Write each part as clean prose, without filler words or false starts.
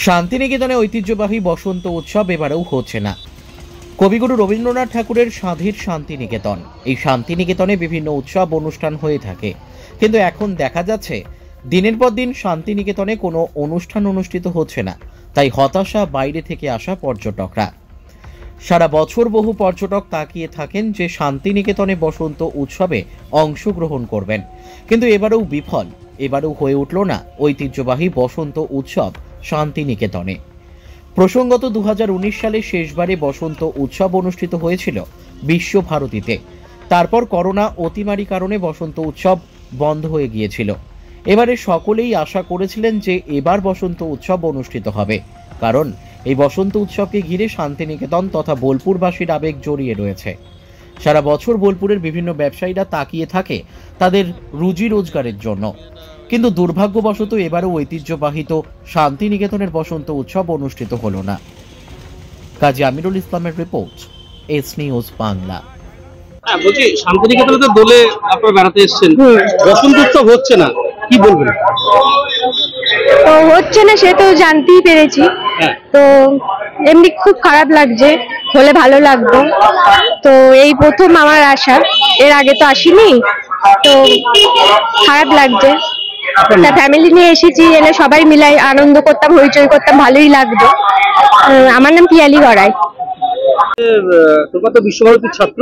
শান্তিনিকেতনে ঐতিহ্যবাহী বসন্ত উৎসব এবারেও হচ্ছে না। কবিগুরু রবীন্দ্রনাথ ঠাকুরের সাধীর শান্তিনিকেতন, এই শান্তিনিকেতনে বিভিন্ন উৎসব অনুষ্ঠান হয়ে থাকে, কিন্তু এখন দেখা যাচ্ছে দিনের পর দিন শান্তিনিকেতনে কোনো অনুষ্ঠান অনুষ্ঠিত হচ্ছে না। তাই হতাশা বাইরে থেকে আসা পর্যটকরা। সারা বছর বহু পর্যটক তাকিয়ে থাকেন যে শান্তিনিকেতনে বসন্ত উৎসবে অংশগ্রহণ করবেন, কিন্তু এবারেও বিফল। এবারেও হয়ে উঠল না ঐতিহ্যবাহী বসন্ত উৎসব শান্তিনিকেতনে। প্রসঙ্গত 2019 সালে শেষবারে বসন্ত উৎসব অনুষ্ঠিত হয়েছিল বিশ্বভারতীতে। তারপর করোনা অতিমারি কারণে বসন্ত উৎসব বন্ধ হয়ে গিয়েছিল। এবারে সকলেই আশা করেছিলেন যে এবার বসন্ত উৎসব অনুষ্ঠিত হবে, কারণ এই বসন্ত উৎসবকে ঘিরে শান্তিনিকেতন তথা বোলপুরবাসীর আবেগ জড়িয়ে রয়েছে। সারা বছর বোলপুরের বিভিন্ন ব্যবসায়ীরা তাকিয়ে থাকে তাদের রুজি রোজগারের জন্য, কিন্তু দুর্ভাগ্যবশত এবারও ঐতিহ্যবাহিত শান্তিনিকেতনের বসন্ত উৎসব অনুষ্ঠিত হলো না। কাজী আমিরুল ইসলামের রিপোর্ট, এস নিউজ বাংলা। বলছি শান্তিনিকেতনে তো দোলে আপনারা বেড়াতে এসেছেন, বসন্ত উৎসব হচ্ছে না, কি বলবেন? তো হচ্ছে না সে তো জানতেই পেরেছি, তো এমনি খুব খারাপ লাগছে, হলে ভালো লাগতো। তো এই প্রথম আমার আসা, এর আগে তো আসিনি, তো খারাপ লাগছে। তা ফ্যামিলি নিয়ে এসেছি, এলে সবাই মিলে আনন্দ করতাম, হইচই করতাম, ভালোই লাগতো। আমার নাম পিয়ালি গড়াই। তোমরা তো বিশ্বভারতীর ছাত্র,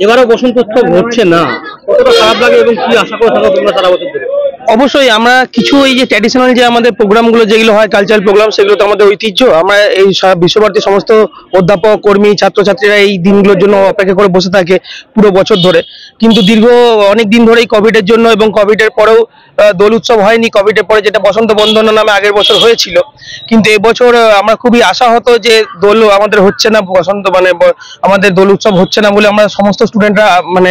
এবারও বসন্ত উৎসব হচ্ছে না, কতটা খারাপ লাগে এবং কি আশা করে থাকো তোমরা সারা বছর ধরে? অবশ্যই আমরা কিছু এই যে ট্র্যাডিশনাল যে আমাদের প্রোগ্রামগুলো যেগুলো হয়, কালচারাল প্রোগ্রাম, সেগুলো তো আমাদের ঐতিহ্য। আমরা এই বিশ্বভারতীর সমস্ত অধ্যাপক, কর্মী, ছাত্রছাত্রীরা এই দিনগুলোর জন্য অপেক্ষা করে বসে থাকে পুরো বছর ধরে। কিন্তু দীর্ঘ অনেক দিন ধরেই কোভিডের জন্য এবং কোভিডের পরেও দোল উৎসব হয়নি। কোভিডের পরে যেটা বসন্ত বন্দনা নামে আগের বছর হয়েছিল, কিন্তু এবছর আমরা খুবই আশাহত যে দোল আমাদের হচ্ছে না, বসন্ত মানে আমাদের দোল উৎসব হচ্ছে না বলে আমরা সমস্ত স্টুডেন্টরা মানে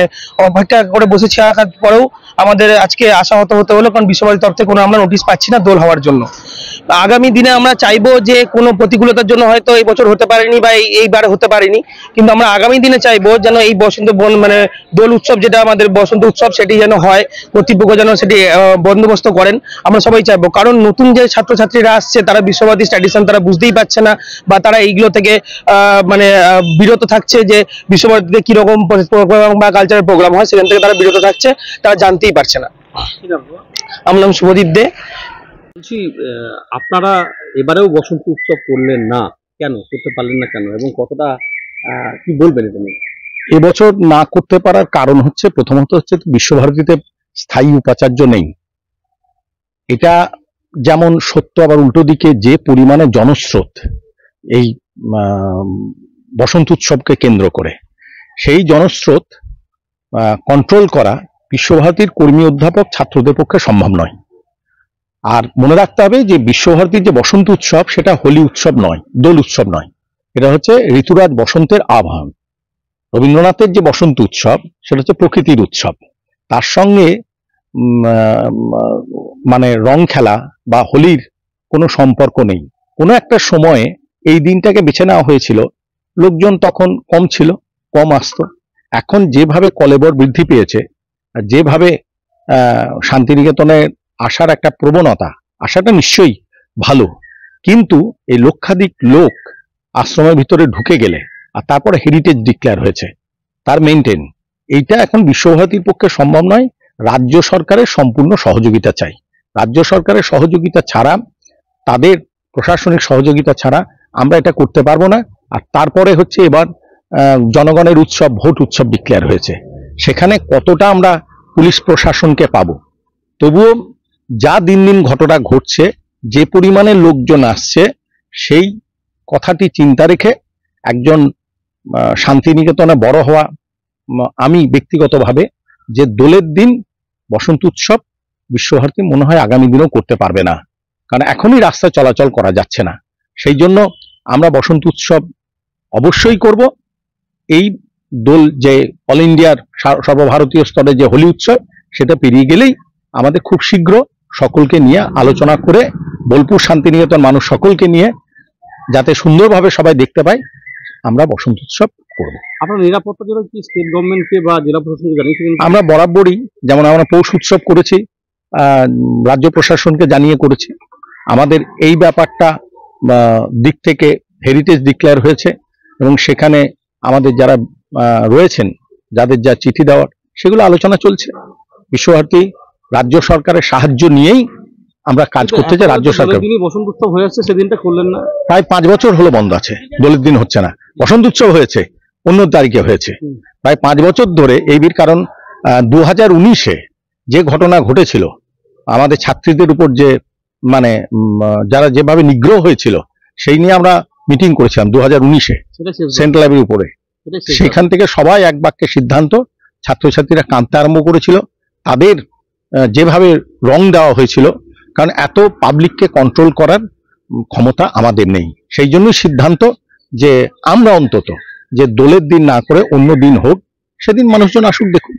অপেক্ষা করে বসেছি। আসার পরেও আমাদের আজকে আশাহত হতে হলো, কারণ বিশ্বভারতীর তরফ থেকে কোনো আমরা নোটিশ পাচ্ছি না দোল হওয়ার জন্য। আগামী দিনে আমরা চাইবো যে কোনো প্রতিকূলতার জন্য হয়তো এই বছর হতে পারেনি বা এইবার হতে পারেনি, কিন্তু আমরা আগামী দিনে চাইবো যেন এই বসন্ত মানে দোল উৎসব যেটা আমাদের বসন্ত উৎসব সেটি যেন হয়, কর্তৃপক্ষ যেন সেটি বন্দোবস্ত করেন, আমরা সবাই চাইবো। কারণ নতুন যে ছাত্রছাত্রীরা আসছে তারা বিশ্বভারতীর ট্র্যাডিশন তারা বুঝতেই পারছে না, বা তারা এইগুলো থেকে মানে বিরত থাকছে যে বিশ্বভারতীতে কিরকম প্রোগ্রাম বা কালচারাল প্রোগ্রাম হয় সেখান থেকে তারা বিরত থাকছে, তারা জানতেই পারছে না। আমার নাম শুভদীপ দে। বলছি আপনারা এবারেও বসন্ত উৎসব করলেন না কেন, করতে পারলেন না কেন, এবং কতটা কি বলবেন এটা নিয়ে? এবছর না করতে পারার কারণ হচ্ছে, প্রথমত হচ্ছে বিশ্বভারতীতে স্থায়ী উপাচার্য নেই। এটা যেমন সত্য, আবার উল্টো দিকে যে পরিমাণে জনস্রোত এই বসন্ত উৎসবকে কেন্দ্র করে, সেই জনস্রোত কন্ট্রোল করা বিশ্বভারতীর কর্মী, অধ্যাপক, ছাত্রদের পক্ষে সম্ভব নয়। আর মনে রাখতে হবে যে বিশ্বভারতীর যে বসন্ত উৎসব সেটা হোলি উৎসব নয়, দোল উৎসব নয়, এটা হচ্ছে ঋতুরাজ বসন্তের আহ্বান। রবীন্দ্রনাথের যে বসন্ত উৎসব সেটা হচ্ছে প্রকৃতির উৎসব। তার সঙ্গে মানে রং খেলা বা হোলির কোনো সম্পর্ক নেই। কোনো একটা সময়ে এই দিনটাকে বেছে নেওয়া হয়েছিল, লোকজন তখন কম ছিল, কম আসতো। এখন যেভাবে কলেবর বৃদ্ধি পেয়েছে, যেভাবে শান্তিনিকেতনে আসার একটা প্রবণতা, আসাটা নিশ্চয়ই ভালো, কিন্তু এই লক্ষাধিক লোক আশ্রমের ভিতরে ঢুকে গেলে আর তারপরে হেরিটেজ ডিক্লেয়ার হয়েছে, তার মেইনটেইন, এইটা এখন বিশ্বভারতীর পক্ষে সম্ভব নয়। রাজ্য সরকারের সম্পূর্ণ সহযোগিতা চাই। রাজ্য সরকারের সহযোগিতা ছাড়া, তাদের প্রশাসনিক সহযোগিতা ছাড়া আমরা এটা করতে পারবো না। আর তারপরে হচ্ছে এবার জনগণের উৎসব, ভোট উৎসব ডিক্লেয়ার হয়েছে, সেখানে কতটা আমরা পুলিশ প্রশাসনকে পাবো। তবুও যা দিন দিন ঘটনা ঘটছে, যে পরিমাণে লোকজন আসছে, সেই কথাটি চিন্তা রেখে একজন শান্তিনিকেতনে বড় হওয়া আমি ব্যক্তিগতভাবে, যে দোলের দিন বসন্ত উৎসব বিশ্বভারতী মনে হয় আগামী দিনেও করতে পারবে না, কারণ এখনই রাস্তা চলাচল করা যাচ্ছে না। সেই জন্য আমরা বসন্ত উৎসব অবশ্যই করব। এই দোল যে অল ইন্ডিয়ার সর্বভারতীয় স্তরে যে হোলি উৎসব, সেটা পেরিয়ে গেলেই আমাদের খুব শীঘ্র সকলকে নিয়ে আলোচনা করে বোলপুর শান্তিনিকেতন মানুষ সকলকে নিয়ে যাতে সুন্দরভাবে সবাই দেখতে পায়, আমরা বসন্ত উৎসব করব। আপনারা নিরাপত্তার জন্য কি স্টেট গভর্নমেন্টকে বা জেলা প্রশাসনকে জানিয়েছেন? আমরা বরাবরই, যেমন আমরা পৌষ উৎসব করেছি, রাজ্য প্রশাসনকে জানিয়ে করেছি। আমাদের এই ব্যাপারটা দিক থেকে হেরিটেজ ডিক্লেয়ার হয়েছে এবং সেখানে আমাদের যারা রয়েছেন, যাদের যা চিঠি দেওয়ার, সেগুলো আলোচনা চলছে। বিশ্বভারতী রাজ্য সরকারের সাহায্য নিয়েই আমরা কাজ করতে চাই। রাজ্য সরকার দিনই বসন্ত উৎসব হয়ে আসছে, সেদিনটা করলেন না? প্রায় 5 বছর হলো বন্ধ আছে, দোলের দিন হচ্ছে না। বসন্ত উৎসব হয়েছে অন্য তারিখে হয়েছে, প্রায় 5 বছর ধরে এই কারণ 2019-এ যে ঘটনা ঘটেছিল আমাদের ছাত্রীদের উপর, যে মানে যারা যেভাবে নিগ্রহ হয়েছিল, সেই নিয়ে আমরা মিটিং করেছিলাম 2019-এ সেন্ট্রাল লাইব্রেরির উপরে। সেখান থেকে সবাই এক বাক্যে সিদ্ধান্ত, ছাত্রছাত্রীরা কাঁদতে আরম্ভ করেছিল। তাদের যেভাবে রং দেওয়া হয়েছিল, কারণ এত পাবলিককে কন্ট্রোল করার ক্ষমতা আমাদের নেই, সেই জন্যই সিদ্ধান্ত যে আমরা অন্তত যে দোলের দিন না করে অন্য দিন হোক, সেদিন মানুষজন আসুক দেখুক।